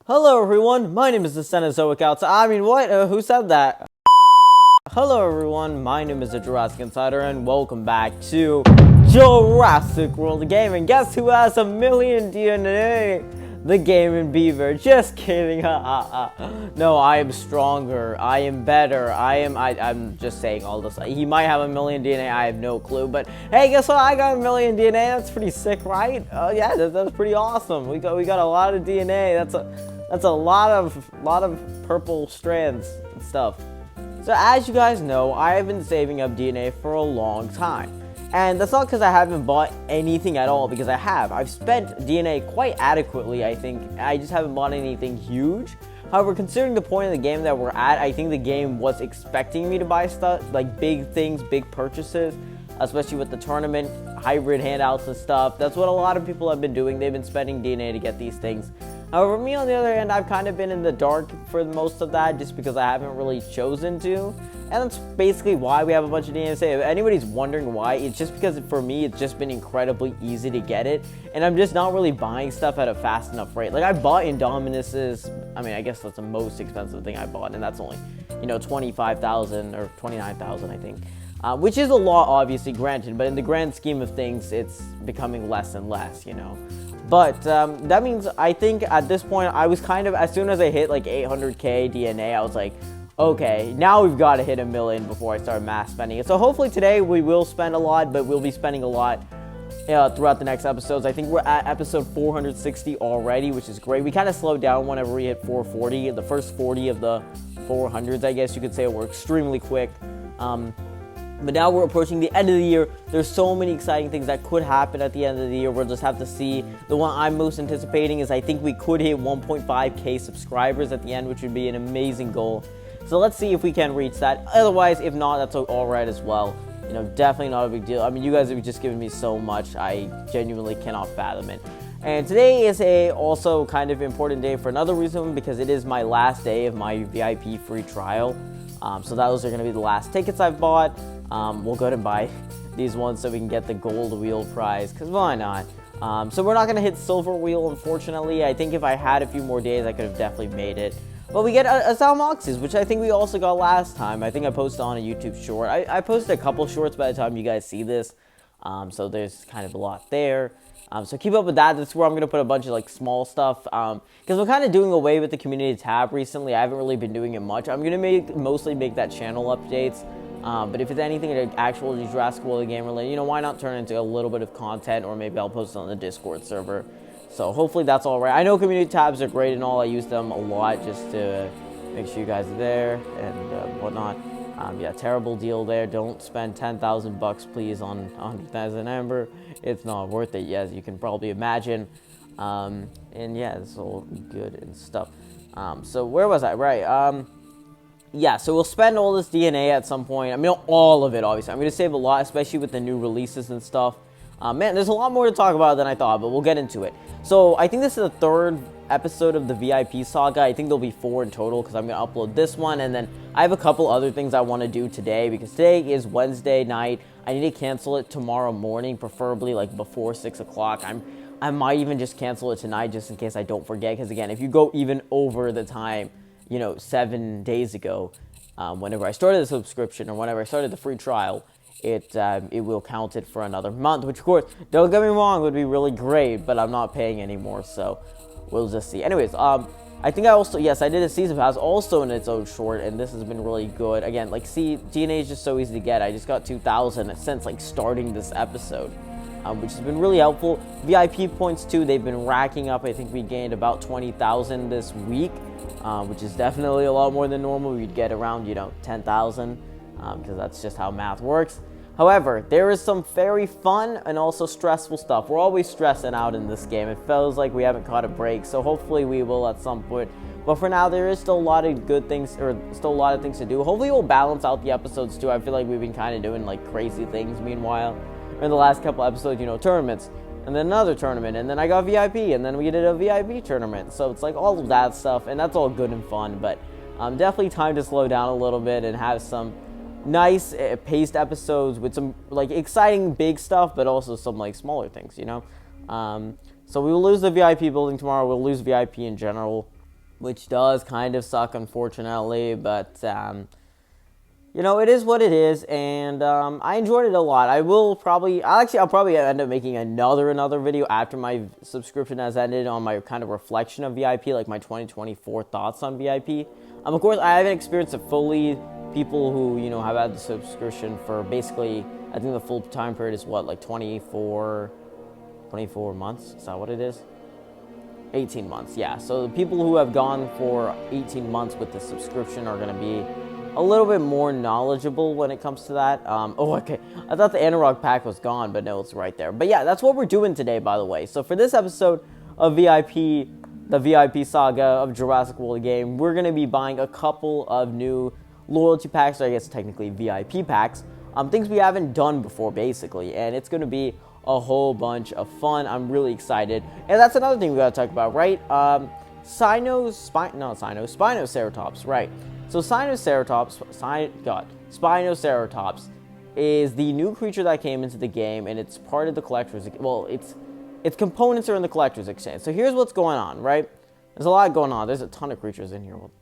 Hello everyone, my name is the Cenozoic Outside. I mean, what? Who said that? Hello everyone, my name is the Jurassic Insider, and welcome back to Jurassic World Game. And guess who has 1,000,000 DNA? The Gaming Beaver. Just kidding. No, I am stronger. I am better. I'm just saying all this. He might have 1,000,000 DNA. I have no clue. But hey, guess what? I got 1,000,000 DNA. That's pretty sick, right? Yeah, that's pretty awesome. We got a lot of DNA. That's a lot of purple strands and stuff. So as you guys know, I have been saving up DNA for a long time. And that's not because I haven't bought anything at all, because I have. I've spent DNA quite adequately, I think. I just haven't bought anything huge. However, considering the point of the game that we're at, I think the game was expecting me to buy stuff, like big things, big purchases, especially with the tournament, hybrid handouts and stuff. That's what a lot of people have been doing. They've been spending DNA to get these things. However, me on the other hand, I've kind of been in the dark for most of that just because I haven't really chosen to. And that's basically why we have a bunch of DNA to save. If anybody's wondering why, it's just because for me, it's just been incredibly easy to get it. And I'm just not really buying stuff at a fast enough rate. Like, I bought Indominus's, I mean, I guess that's the most expensive thing I bought. And that's only, 25,000 or 29,000, I think. Which is a lot, obviously, granted. But in the grand scheme of things, it's becoming less and less, But that means I think at this point, I was kind of, as soon as I hit like 800k DNA, I was like, okay, now we've got to hit 1,000,000 before I start mass spending it. So hopefully today we will spend a lot, but we'll be spending a lot throughout the next episodes. I think we're at episode 460 already, which is great. We kind of slowed down whenever we hit 440. The first 40 of the 400s, I guess you could say, were extremely quick. But now we're approaching the end of the year. There's so many exciting things that could happen at the end of the year. We'll just have to see. The one I'm most anticipating is I think we could hit 1.5k subscribers at the end, which would be an amazing goal. So let's see if we can reach that. Otherwise, if not, that's all right as well. Definitely not a big deal. I mean, you guys have just given me so much. I genuinely cannot fathom it. And today is also kind of important day for another reason, because it is my last day of my VIP free trial. So those are going to be the last tickets I've bought. We'll go ahead and buy these ones so we can get the gold wheel prize, because why not? So we're not going to hit silver wheel, unfortunately. I think if I had a few more days, I could have definitely made it. But we get a Salmoxes, which I think we also got last time. I think I posted on a YouTube short. I posted a couple shorts by the time you guys see this. So there's kind of a lot there. So keep up with that. That's where I'm going to put a bunch of like small stuff. Because we're kind of doing away with the community tab recently. I haven't really been doing it much. I'm going to mostly make that channel updates. But if it's anything actual Jurassic World game related, why not turn it into a little bit of content, or maybe I'll post it on the Discord server. So hopefully that's all right. I know community tabs are great and all. I use them a lot just to make sure you guys are there and whatnot. Yeah, terrible deal there. Don't spend 10,000 bucks, please, on 100,000 Amber. It's not worth it, as you can probably imagine. And yeah, it's all good and stuff. So where was I? Right. Yeah, so we'll spend all this DNA at some point. I mean, not all of it, obviously. I'm going to save a lot, especially with the new releases and stuff. Man, there's a lot more to talk about than I thought, but we'll get into it. So I think this is the third episode of the VIP saga. I think there'll be 4 in total, because I'm going to upload this one, and then I have a couple other things I want to do today, because today is Wednesday night. I need to cancel it tomorrow morning, preferably like before 6 o'clock. I might even just cancel it tonight just in case I don't forget, because again, if you go even over the time, 7 days ago, whenever I started the subscription or whenever I started the free trial, it will count it for another month, which of course, don't get me wrong, would be really great, but I'm not paying anymore, so we'll just see. Anyways, I think I did a season pass also in its own short, and this has been really good. Again, like, see, DNA is just so easy to get. I just got 2,000 since like starting this episode, which has been really helpful. VIP points too, they've been racking up. I think we gained about 20,000 this week, which is definitely a lot more than normal. We'd get around 10,000, because that's just how math works. However, there is some very fun and also stressful stuff. We're always stressing out in this game. It feels like we haven't caught a break, so hopefully we will at some point. But for now, there is still a lot of good things, or still a lot of things to do. Hopefully we'll balance out the episodes too. I feel like we've been kind of doing like crazy things meanwhile. In the last couple episodes, tournaments, and then another tournament, and then I got VIP, and then we did a VIP tournament. So it's like all of that stuff, and that's all good and fun, but definitely time to slow down a little bit and have some nice paced episodes with some like exciting big stuff, but also some like smaller things, So we will lose the VIP building tomorrow. We'll lose VIP in general. which does kind of suck, unfortunately, but you know, it is what it is, and I enjoyed it a lot. I'll probably end up making another video after my subscription has ended on my kind of reflection of VIP, like my 2024 thoughts on VIP. Of course, I haven't experienced it fully. People who, you know, have had the subscription for basically, I think the full time period is what, like 24 months? Is that what it is? 18 months, yeah. So the people who have gone for 18 months with the subscription are going to be a little bit more knowledgeable when it comes to that. Oh, okay. I thought the analog pack was gone, but no, it's right there. But yeah, that's what we're doing today, by the way. So for this episode of VIP, the VIP saga of Jurassic World game, we're going to be buying a couple of new loyalty packs, or I guess technically VIP packs. Things we haven't done before, basically. And it's going to be a whole bunch of fun. I'm really excited. And that's another thing we got to talk about, right? Spinoceratops, right? So Spinoceratops is the new creature that came into the game, and it's part of the collector's, well, its components are in the collector's exchange. So here's what's going on, right? There's a lot going on. There's a ton of creatures in here. What?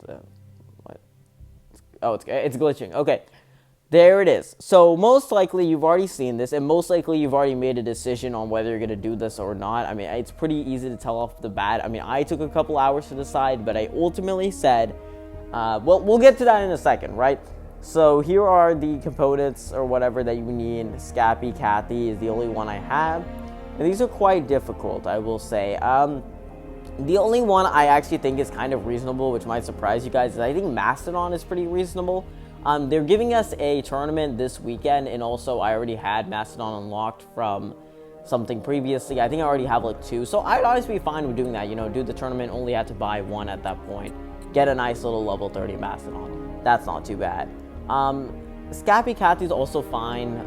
Oh, it's glitching. Okay. There it is. So most likely you've already seen this, and most likely you've already made a decision on whether you're going to do this or not. I mean, it's pretty easy to tell off the bat. I mean, I took a couple hours to decide, but I ultimately said, well, we'll get to that in a second, right? So here are the components or whatever that you need. Scappy Cathy is the only one I have. And these are quite difficult, I will say. The only one I actually think is kind of reasonable, which might surprise you guys, is I think Mastodon is pretty reasonable. They're giving us a tournament this weekend, and also I already had Mastodon unlocked from something previously. I think I already have like 2, so I'd honestly be fine with doing that. You know, do the tournament, only have to buy 1 at that point. Get a nice little level 30 Mastodon. That's not too bad. Scappy Cathy is also fine.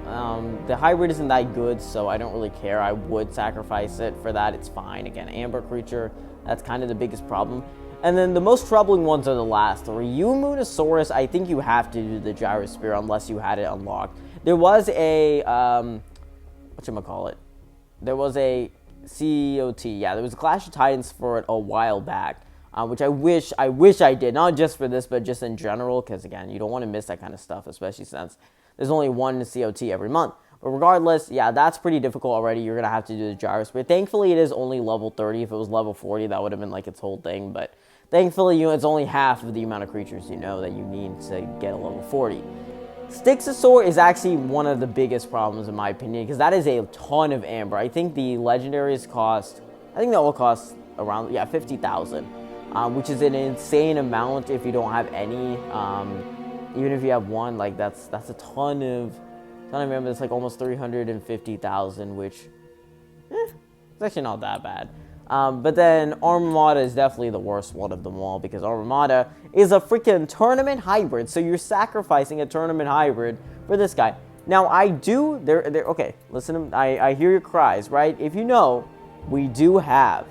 The hybrid isn't that good, so I don't really care. I would sacrifice it for that. It's fine. Again, Amber creature, that's kind of the biggest problem. And then the most troubling ones are the last. The Reumunosaurus, I think you have to do the Gyrosphere unless you had it unlocked. There was a, whatchamacallit? There was a COT. Yeah, there was a Clash of Titans for it a while back, which I wish I did. Not just for this, but just in general, because again, you don't want to miss that kind of stuff, especially since there's only one COT every month. But regardless, yeah, that's pretty difficult already. You're going to have to do the Gyrosphere. Thankfully, it is only level 30. If it was level 40, that would have been like its whole thing, but thankfully, it's only half of the amount of creatures you know that you need to get a level 40. Styxosaur is actually one of the biggest problems in my opinion, because that is a ton of Amber. I think the legendaries cost, I think that will cost around, 50,000, which is an insane amount if you don't have any. Even if you have 1, like that's a ton of Amber. It's like almost 350,000, which, it's actually not that bad. But then Armamata is definitely the worst one of them all, because Armamata is a freaking tournament hybrid. So you're sacrificing a tournament hybrid for this guy. Now okay, listen, I hear your cries, right? If you know, we do have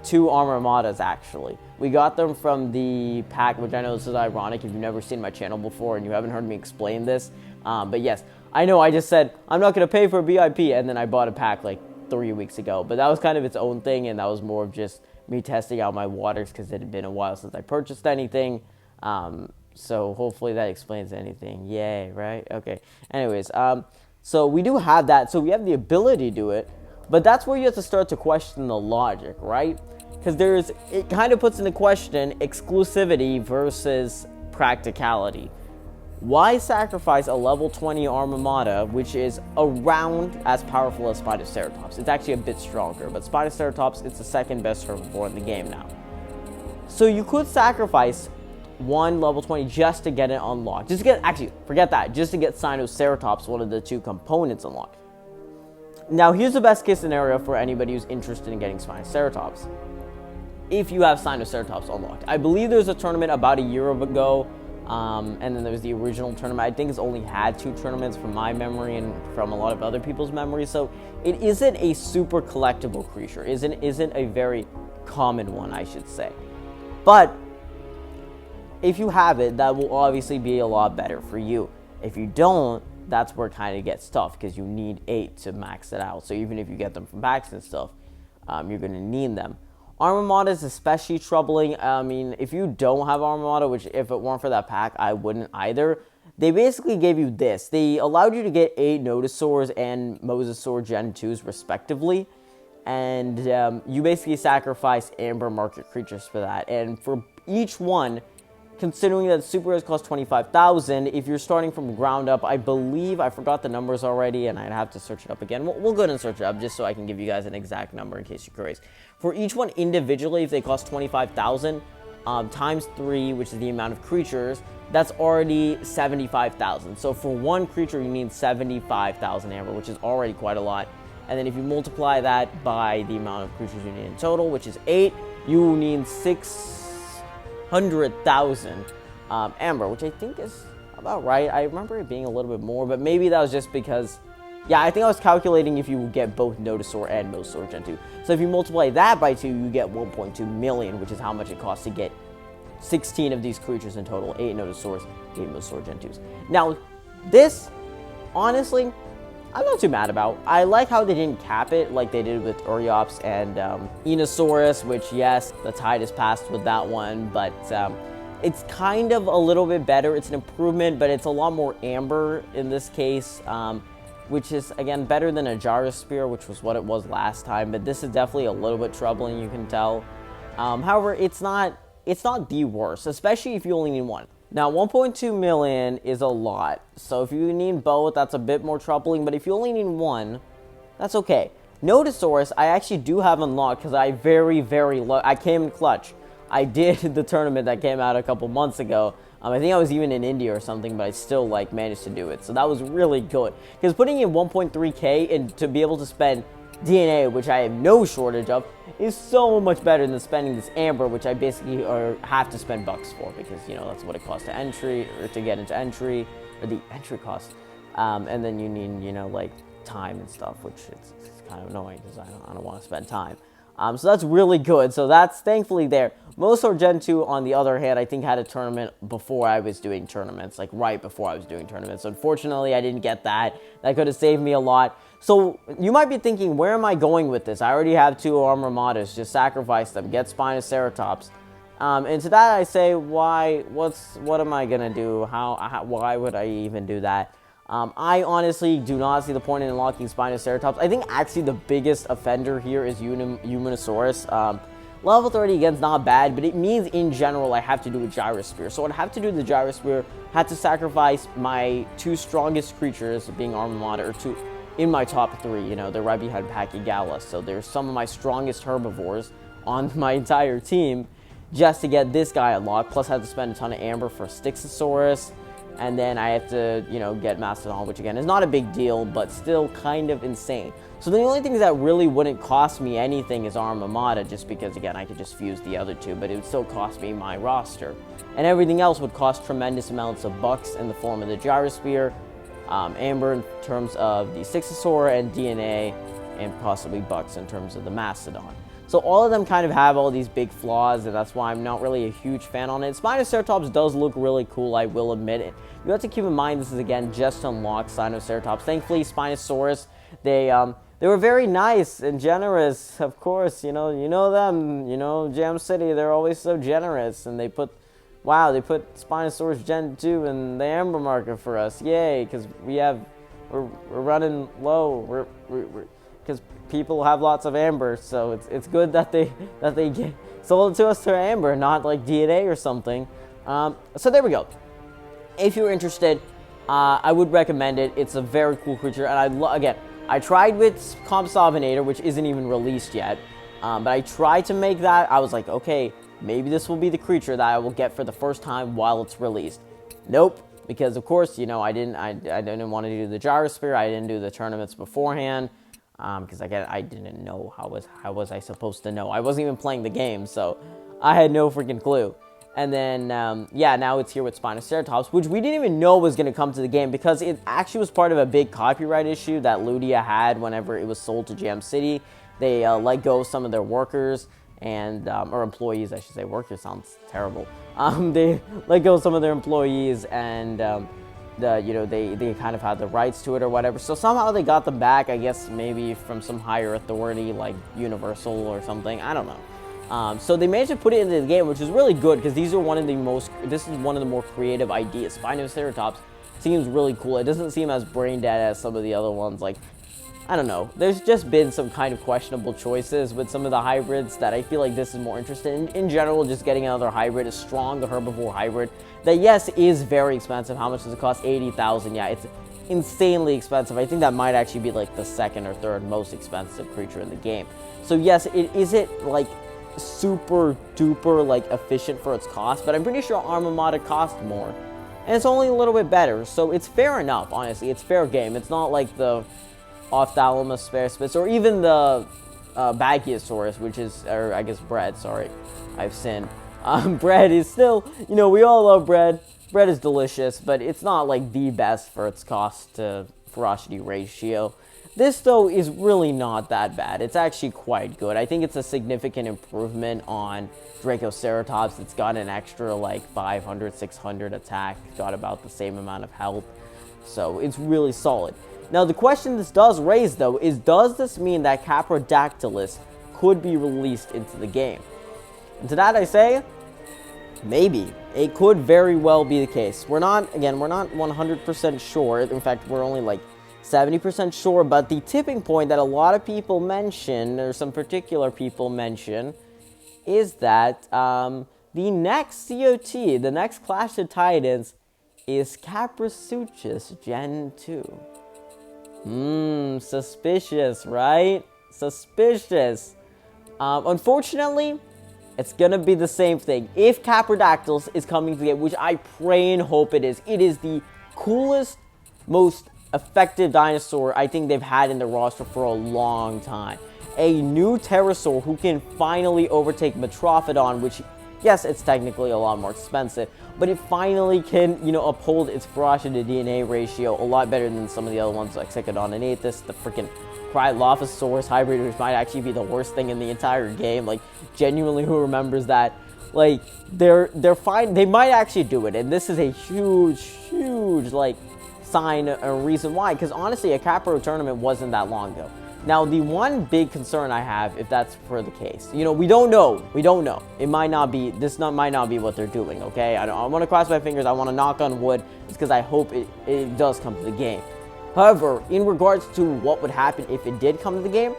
2 Armamatas actually. We got them from the pack, which I know this is ironic if you've never seen my channel before and you haven't heard me explain this. But yes, I know I just said, I'm not going to pay for a VIP, and then I bought a pack like 3 weeks ago, but that was kind of its own thing, and that was more of just me testing out my waters because it had been a while since I purchased anything. So hopefully that explains anything. Yay, right? Okay. Anyways, so we do have that, so we have the ability to do it, but that's where you have to start to question the logic, right? Because it kind of puts into question exclusivity versus practicality. Why sacrifice a level 20 Armamata, which is around as powerful as Spinoceratops? It's actually a bit stronger, but Spinoceratops, it's the second best herbivore in the game now. So you could sacrifice 1 level 20 just to get it unlocked. Just to get, actually, forget that, just to get Spinoceratops, one of the 2 components unlocked. Now, here's the best case scenario for anybody who's interested in getting Spinoceratops. If you have Spinoceratops unlocked. I believe there was a tournament about a year ago, and then there was the original tournament. I think it's only had 2 tournaments from my memory and from a lot of other people's memories. So it isn't a super collectible creature. Isn't a very common one, I should say. But if you have it, that will obviously be a lot better for you. If you don't, that's where it kind of gets tough, because you need 8 to max it out. So even if you get them from packs and stuff, you're going to need them. Armamata is especially troubling. I mean, if you don't have Armamata, which if it weren't for that pack, I wouldn't either. They basically gave you this. They allowed you to get 8 Nodosaurs and Mosasaur Gen 2s respectively. And you basically sacrifice Amber Market creatures for that. And for each one, considering that super rares cost 25,000, if you're starting from ground up, I believe, I forgot the numbers already, and I'd have to search it up again. We'll go ahead and search it up just so I can give you guys an exact number in case you're curious. For each one individually, if they cost 25,000, times 3, which is the amount of creatures, that's already 75,000. So for one creature, you need 75,000 Amber, which is already quite a lot. And then if you multiply that by the amount of creatures you need in total, which is 8, you need 600,000 Amber, which I think is about right. I remember it being a little bit more, but maybe that was just because, yeah, I think I was calculating if you get both Nodosaur and Mosasaur Gen 2. So if you multiply that by 2, you get 1.2 million, which is how much it costs to get 16 of these creatures in total, 8 Nodosaurs, 8 Mosasaur Gen 2s. Now, this, honestly, I'm not too mad about. I like how they didn't cap it like they did with Uriops and Enosaurus, which, yes, the tide has passed with that one, but it's kind of a little bit better. It's an improvement, but it's a lot more Amber in this case, which is, again, better than a Gyrosphere, which was what it was last time, but this is definitely a little bit troubling, you can tell. However, it's not the worst, especially if you only need one. Now, 1.2 million is a lot, so if you need both, that's a bit more troubling, but if you only need one, that's okay. Nodosaurus, I actually do have unlocked because I I came in clutch. I did the tournament that came out a couple months ago. I think I was even in India or something, but I still, like, managed to do it, so that was really good. Because putting in 1.3k and to be able to spend DNA, which I have no shortage of, is so much better than spending this Amber, which I basically have to spend bucks for, because, you know, that's what it costs to entry, or to get into entry, or the entry cost. And then you need, you know, like, time and stuff, which it's kind of annoying, because I don't want to spend time. So that's really good, so that's thankfully there. Mosasaur Gen 2, on the other hand, I think had a tournament before I was doing tournaments, like right before I was doing tournaments. So unfortunately, I didn't get that. That could have saved me a lot. So you might be thinking, where am I going with this? I already have 2 Armamatas. Just sacrifice them. Get Spinoceratops. And to that I say, why? What am I gonna do? Why would I even do that? I honestly do not see the point in unlocking Spinoceratops. I think actually the biggest offender here is Umanosaurus. Level 30 again is not bad, but it means in general I have to do a Gyrosphere. So I'd have to do the Gyrosphere, had to sacrifice my 2 strongest creatures, being Armamata, or 2 in my top 3, you know, they're right behind Pachygala. So there's some of my strongest herbivores on my entire team just to get this guy unlocked. Plus I have to spend a ton of Amber for Styxosaurus. And then I have to, you know, get Mastodon, which again is not a big deal, but still kind of insane. So the only things that really wouldn't cost me anything is Armamata, just because, again, I could just fuse the other 2, but it would still cost me my roster. And everything else would cost tremendous amounts of bucks in the form of the Gyrosphere, Amber in terms of the Styxosaur, and DNA, and possibly bucks in terms of the Mastodon. So all of them kind of have all these big flaws, and that's why I'm not really a huge fan on it. Spinoceratops does look really cool, I will admit it. You have to keep in mind this is, again, just to unlock Spinoceratops. Thankfully, Spinosaurus, they were very nice and generous, of course. You know them, you know, Jam City, they're always so generous. And they put Spinosaurus Gen 2 in the Amber market for us. Yay, because we're running low. Because people have lots of Amber, so it's good that they sold it to us for Amber, not like DNA or something. So there we go. If you're interested, I would recommend it. It's a very cool creature, and I tried with Compsognator, which isn't even released yet, but I tried to make that. I was like, okay, maybe this will be the creature that I will get for the first time while it's released. Nope, because of course, you know, I didn't want to do the Gyrosphere. I didn't do the tournaments beforehand. Because again, I didn't know how was I supposed to know? I wasn't even playing the game, so I had no freaking clue. And then, yeah, now it's here with Spinoceratops, which we didn't even know was going to come to the game because it actually was part of a big copyright issue that Ludia had whenever it was sold to Jam City. They let go of some of their workers and, or employees, I should say. Workers sounds terrible. They let go of some of their employees and, they kind of had the rights to it or whatever. So somehow they got them back, I guess maybe from some higher authority like Universal or something. I don't know. So they managed to put it into the game, which is really good because this is one of the more creative ideas. Spinoceratops seems really cool. It doesn't seem as brain dead as some of the other ones. Like, I don't know. There's just been some kind of questionable choices with some of the hybrids that I feel like this is more interesting. In general, just getting another hybrid, a strong herbivore hybrid that, yes, is very expensive. How much does it cost? 80,000. Yeah, it's insanely expensive. I think that might actually be like the second or third most expensive creature in the game. So yes, it isn't like super duper like efficient for its cost, but I'm pretty sure Armamata cost more, and it's only a little bit better. So it's fair enough. Honestly, it's fair game. It's not like the Ophthalmus Spare or even the Bagiosaurus, which is, or I guess bread, sorry, I've sinned. Bread is still, you know, we all love bread. Bread is delicious, but it's not like the best for its cost to ferocity ratio. This, though, is really not that bad. It's actually quite good. I think it's a significant improvement on Dracoceratops. It's got an extra, like, 500, 600 attack. Got about the same amount of health. So, it's really solid. Now, the question this does raise, though, is does this mean that Caprodactylus could be released into the game? And to that I say, maybe. It could very well be the case. We're not 100% sure. In fact, we're only like 70% sure, but the tipping point that a lot of people mention, or some particular people mention, is that the next COT, the next Clash of Titans, is Caprasuchus Gen 2. Suspicious, right? Suspicious. Unfortunately, it's gonna be the same thing. If Caprodactylus is coming to the game, which I pray and hope it is the coolest, most effective dinosaur I think they've had in the roster for a long time. A new pterosaur who can finally overtake Metrophodon, which, yes, it's technically a lot more expensive, but it finally can, you know, uphold its ferocity to DNA ratio a lot better than some of the other ones like Cyclodon and Aethys, the freaking Cryolophosaurus hybrid, which might actually be the worst thing in the entire game. Like, genuinely, who remembers that? Like, they're fine. They might actually do it, and this is a huge, like, sign or reason why, because honestly, a Capro tournament wasn't that long ago. Now, the one big concern I have, if that's for the case, you know, we don't know. It might not be, might not be what they're doing, okay? I want to cross my fingers. I want to knock on wood. It's because I hope it does come to the game. However, in regards to what would happen if it did come to the game,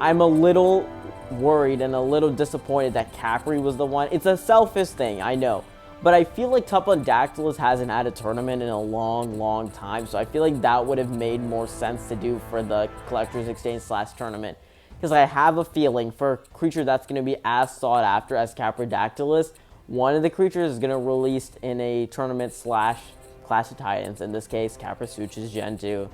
I'm a little worried and a little disappointed that Capri was the one. It's a selfish thing, I know. But I feel like Tupandactylus hasn't had a tournament in a long time, so I feel like that would have made more sense to do for the Collector's Exchange / tournament. Because I have a feeling for a creature that's going to be as sought after as Caprodactylus, one of the creatures is going to release in a tournament / Clash of Titans, in this case, Caprasuchus Gen 2.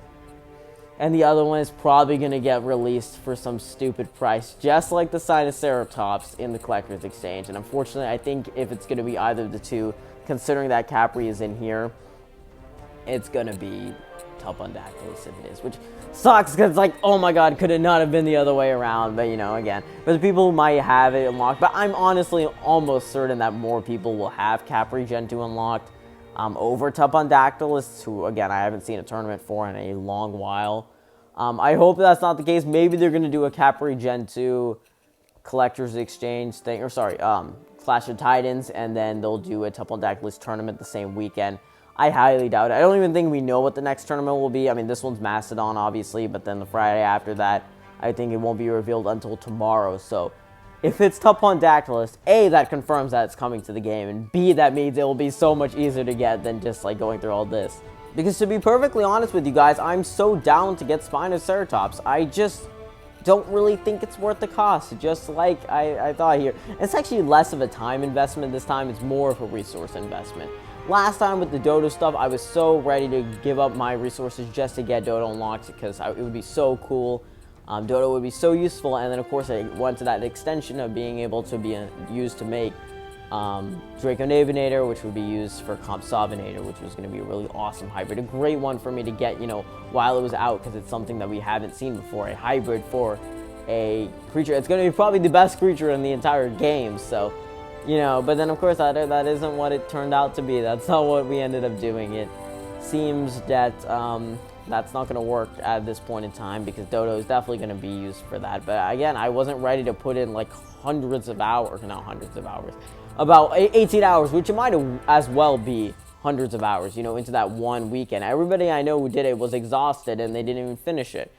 And the other one is probably going to get released for some stupid price, just like the Sinoceratops in the Collector's Exchange. And unfortunately, I think if it's going to be either of the two, considering that Capri is in here, it's going to be Tupandactylus if it is, which sucks because it's like, oh my god, could it not have been the other way around? But, you know, again, for the people who might have it unlocked, but I'm honestly almost certain that more people will have Capri Gen 2 unlocked over Tupandactylus, who, again, I haven't seen a tournament for in a long while. I hope that's not the case. Maybe they're going to do a Capri Gen 2 Collector's Exchange thing, or sorry, Clash of Titans, and then they'll do a Tupandactylus tournament the same weekend. I highly doubt it. I don't even think we know what the next tournament will be. I mean, this one's Mastodon, obviously, but then the Friday after that, I think it won't be revealed until tomorrow. So, if it's Tupandactylus, A, that confirms that it's coming to the game, and B, that means it will be so much easier to get than just, like, going through all this. Because to be perfectly honest with you guys, I'm so down to get Spinoceratops. I just don't really think it's worth the cost, just like I thought here. It's actually less of a time investment this time. It's more of a resource investment. Last time with the Dodo stuff, I was so ready to give up my resources just to get Dodo unlocked because it would be so cool. Dodo would be so useful, and then of course I went to that extension of being able to be used to make Draconavinator, which would be used for Compsognator, which was going to be a really awesome hybrid. A great one for me to get, you know, while it was out, because it's something that we haven't seen before. A hybrid for a creature. It's going to be probably the best creature in the entire game, so, you know, but then of course that isn't what it turned out to be. That's not what we ended up doing. It seems that that's not going to work at this point in time because Dodo is definitely going to be used for that. But again, I wasn't ready to put in like hundreds of hours, not hundreds of hours, about 18 hours, which it might as well be hundreds of hours, into that one weekend. Everybody I know who did it was exhausted and they didn't even finish it.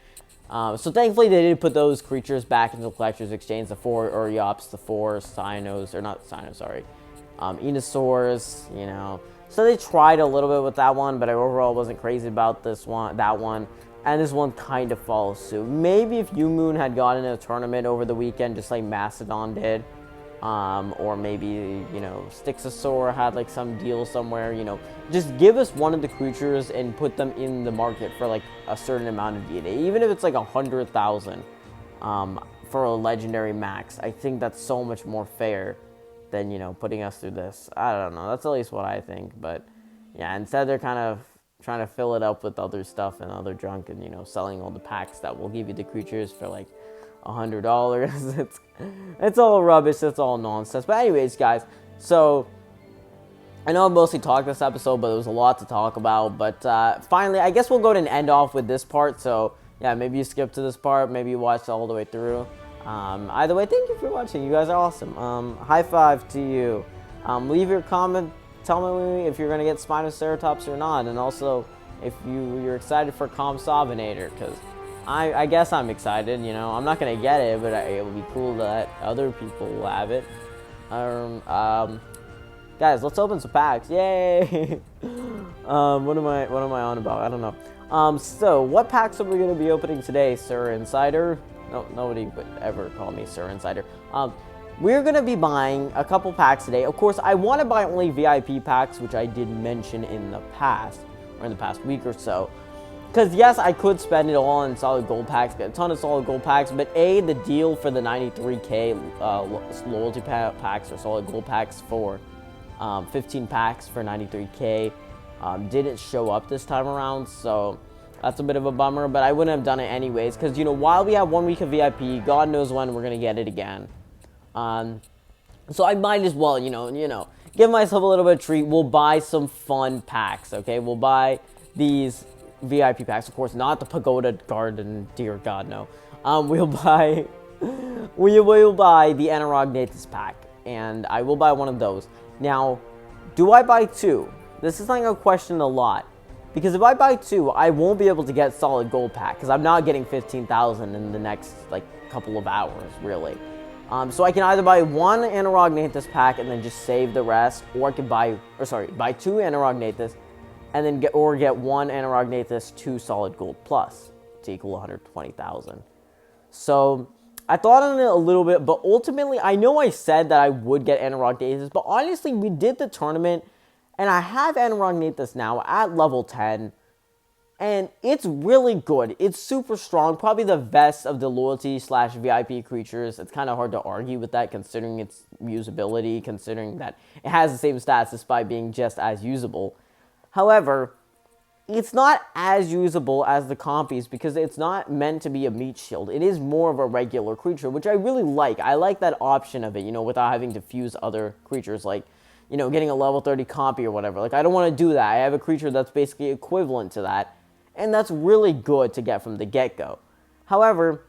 So thankfully they did put those creatures back into the Collector's Exchange, the 4 Uryops, the 4 Cynos, or not Cynos, sorry, Enosaurs, So they tried a little bit with that one, but I overall wasn't crazy about that one. And this one kind of follows suit. Maybe if U-Moon had gotten a tournament over the weekend, just like Mastodon did, or maybe, Styxosaur had like some deal somewhere, just give us one of the creatures and put them in the market for like a certain amount of DNA, even if it's like 100,000 for a legendary max. I think that's so much more fair than, putting us through this. I don't know, that's at least what I think. But yeah, instead they're kind of trying to fill it up with other stuff and other junk and, selling all the packs that will give you the creatures for like $100. It's all rubbish. It's all nonsense. But anyways, guys, so I know I mostly talked this episode, but there was a lot to talk about. But finally, I guess we'll go ahead and end off with this part. So yeah, maybe you skip to this part, maybe you watched all the way through. Either way, thank you for watching. You guys are awesome. High five to you. Leave your comment. Tell me if you're gonna get Spinoceratops or not, and also if you're excited for Compsognathor, because I guess I'm excited, I'm not going to get it, but it would be cool that other people will have it. Guys, let's open some packs. Yay! What am I on about? I don't know. So, what packs are we going to be opening today, Sir Insider? No, nobody would ever call me Sir Insider. We're going to be buying a couple packs today. Of course, I want to buy only VIP packs, which I did mention in the past, or in the past week or so. Because, yes, I could spend it all on solid gold packs, get a ton of solid gold packs, but the deal for the 93k loyalty packs or solid gold packs for 15 packs for 93k didn't show up this time around, so that's a bit of a bummer, but I wouldn't have done it anyways, because, while we have 1 week of VIP, God knows when we're going to get it again. So I might as well, give myself a little bit of a treat. We'll buy some fun packs, okay? We'll buy these VIP packs, of course, not the Pagoda Garden, dear God, no. We'll buy the Anorognathus pack, and I will buy one of those. Now, do I buy 2? This is something I question a lot, because if I buy 2, I won't be able to get solid gold pack, because I'm not getting 15,000 in the next, couple of hours, really. So I can either buy 1 Anorognathus pack and then just save the rest, or I can buy 2 Anorognathus and then get 1 Anorognathus, 2 solid gold plus to equal 120,000. So I thought on it a little bit, but ultimately I know I said that I would get Anorognathus, but honestly we did the tournament and I have Anorognathus now at level 10. And it's really good. It's super strong. Probably the best of the loyalty / VIP creatures. It's kind of hard to argue with that considering its usability, considering that it has the same stats despite being just as usable. However, it's not as usable as the compies because it's not meant to be a meat shield. It is more of a regular creature, which I really like. I like that option of it, without having to fuse other creatures like, getting a level 30 compy or whatever. I don't want to do that. I have a creature that's basically equivalent to that. And that's really good to get from the get-go. However,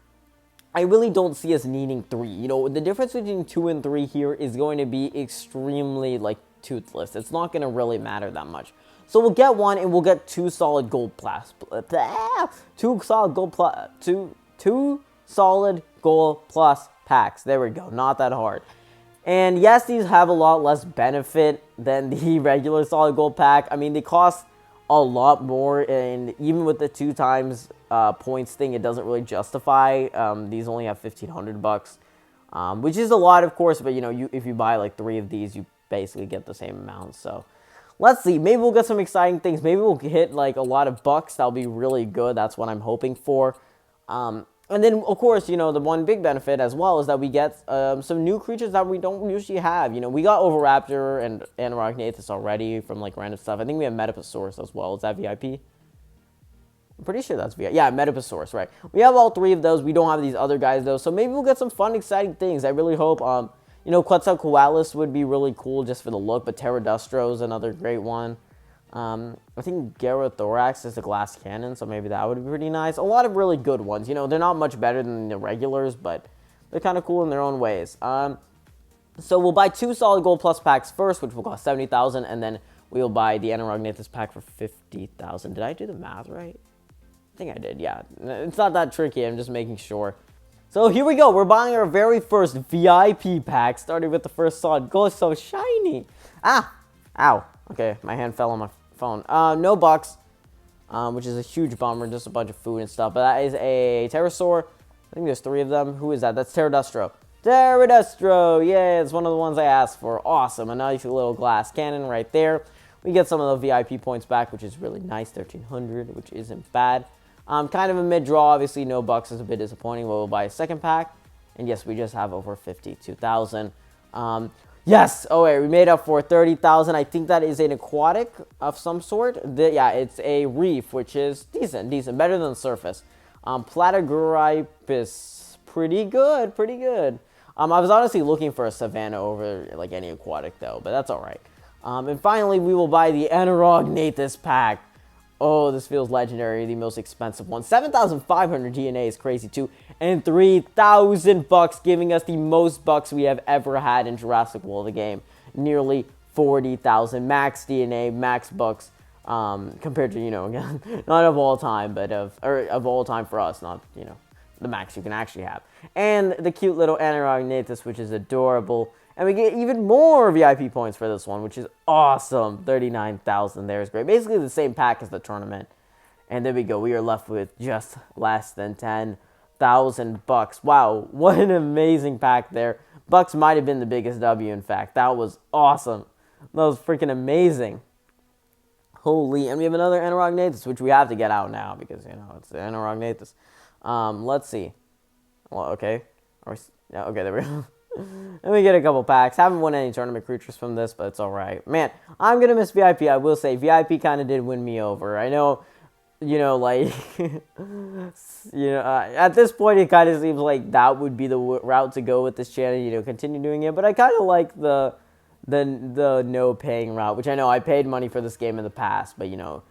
I really don't see us needing 3. The difference between 2 and 3 here is going to be extremely, toothless. It's not going to really matter that much. So we'll get 1 and we'll get 2 solid gold plus. 2 solid gold plus. 2 solid gold plus packs. There we go. Not that hard. And yes, these have a lot less benefit than the regular solid gold pack. I mean, they cost a lot more, and even with the 2 times points thing, it doesn't really justify. These only have 1,500 bucks, which is a lot, of course, but if you buy 3 of these, you basically get the same amount. So let's see, maybe we'll get some exciting things. Maybe we'll hit a lot of bucks. That'll be really good. That's what I'm hoping for. And then, of course, the one big benefit as well is that we get some new creatures that we don't usually have. We got Oviraptor and Anorognathus already from, random stuff. I think we have Metaposaurus as well. Is that VIP? I'm pretty sure that's VIP. Yeah, Metaposaurus, right. We have all 3 of those. We don't have these other guys, though. So maybe we'll get some fun, exciting things. I really hope, Quetzalcoatlus would be really cool just for the look, but Pterodustro is another great one. I think Thorax is a glass cannon, so maybe that would be pretty nice. A lot of really good ones. You know, they're not much better than the regulars, but they're kind of cool in their own ways. So we'll buy 2 solid gold plus packs first, which will cost 70,000, and then we'll buy the Enerognathus pack for 50,000. Did I do the math right? I think I did, yeah. It's not that tricky, I'm just making sure. So here we go, we're buying our very first VIP pack, starting with the first solid gold. So shiny. Ah, ow. Okay, my hand fell on my phone. No bucks, which is a huge bummer, just a bunch of food and stuff. But that is a pterosaur. I think there's 3 of them. Who is that? That's Pterodustro. Pterodustro, yeah, it's one of the ones I asked for. Awesome, a nice little glass cannon right there. We get some of the VIP points back, which is really nice, 1,300, which isn't bad. Kind of a mid-draw, obviously no bucks is a bit disappointing, but we'll buy a second pack. And yes, we just have over 52,000. Yes, oh wait, we made up for 30,000. I think that is an aquatic of some sort. Yeah, it's a reef, which is decent, better than the surface. Platygripus, pretty good. I was honestly looking for a savanna over like any aquatic though, but that's all right. And finally, we will buy the Enerognathus pack. Oh, this feels legendary, the most expensive one. 7,500 DNA is crazy too, and 3,000 bucks, giving us the most bucks we have ever had in Jurassic World, the game. Nearly 40,000 max DNA, max bucks, compared to, you know, again, not of all time, but of all time for us, not, you know, the max you can actually have. And the cute little Enerognathus, which is adorable. And we get even more VIP points for this one, which is awesome. 39,000 there is great. Basically the same pack as the tournament. And there we go. We are left with just less than 10,000 bucks. Wow, what an amazing pack there. Bucks might have been the biggest W, in fact. That was awesome. That was freaking amazing. Holy, and we have another Enerognathus, which we have to get out now because, you know, it's the Enerognathus. Let's see. Well, okay. Yeah, okay, there we go. Let me get a couple packs. Haven't won any tournament creatures from this, but it's alright. Man, I'm going to miss VIP. I will say, VIP kind of did win me over. I know, you know, like, you know, at this point, it kind of seems like that would be the route to go with this channel, you know, continue doing it. But I kind of like the no paying route, which I know I paid money for this game in the past, but, you know,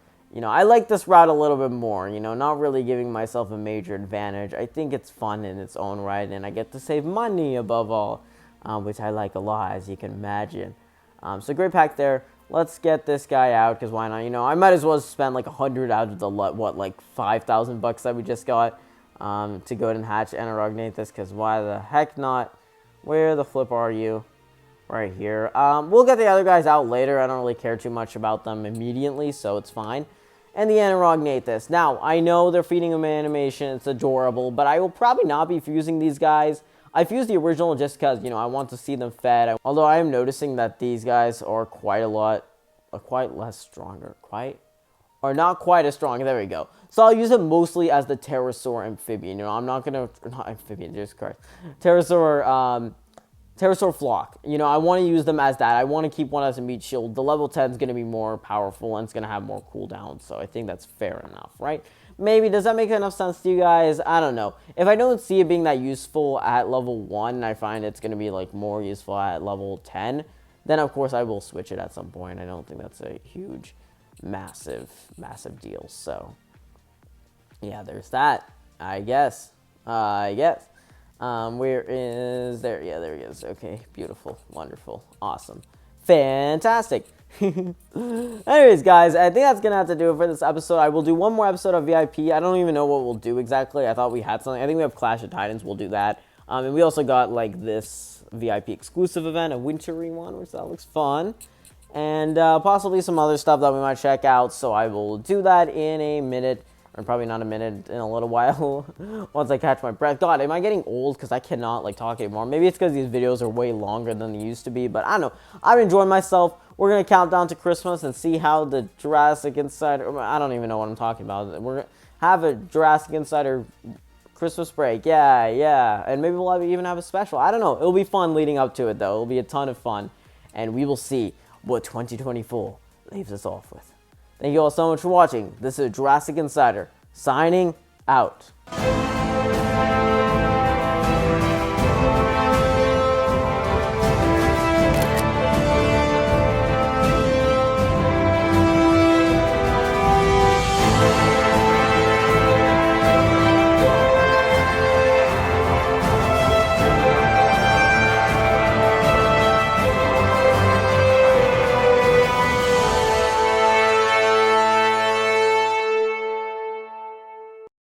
I like this route a little bit more, you know, not really giving myself a major advantage. I think it's fun in its own right, and I get to save money above all, which I like a lot, as you can imagine. So great pack there. Let's get this guy out, because why not? You know, I might as well spend like 100 out of the, what, like 5,000 bucks that we just got to go ahead and hatch Enerognathus, because why the heck not? Where the flip are you? Right here. We'll get the other guys out later. I don't really care too much about them immediately, so it's fine. And the Enerognathus. Now, I know they're feeding them animation. It's adorable, but I will probably not be fusing these guys. I fused the original just because, you know, I want to see them fed. Although I am noticing that these guys are quite less stronger. Or not quite as strong. There we go. So I'll use it mostly as the pterosaur amphibian. You know, I'm not going to... Not amphibian, Jesus Christ. Pterosaur flock. You know, I want to use them as that. I want to keep one as a meat shield. The level 10 is going to be more powerful, and it's going to have more cooldown, so I think that's fair enough, right? Maybe. Does that make enough sense to you guys? I don't know. If I don't see it being that useful at level 1, I find it's going to be, like, more useful at level 10, then, of course, I will switch it at some point. I don't think that's a huge, massive deal, so... yeah, there's that, I guess. Where is there? Yeah, there he is. Okay, beautiful, wonderful, awesome, fantastic. Anyways, guys, I think that's gonna have to do it for this episode. I will do one more episode of VIP. I don't even know what we'll do exactly. I thought we had something. I think we have Clash of Titans. We'll do that. And we also got like this VIP exclusive event, a wintry one, which that looks fun. And possibly some other stuff that we might check out. So I will do that in a minute. Or probably not a minute, in a little while, once I catch my breath. God, am I getting old? Because I cannot, like, talk anymore. Maybe it's because these videos are way longer than they used to be, but I don't know. I'm enjoying myself. We're going to count down to Christmas and see how the Jurassic Insider... I don't even know what I'm talking about. We're going to have a Jurassic Insider Christmas break. Yeah. And maybe we'll even have a special. I don't know. It'll be fun leading up to it, though. It'll be a ton of fun. And we will see what 2024 leaves us off with. Thank you all so much for watching. This is Jurassic Insider, signing out.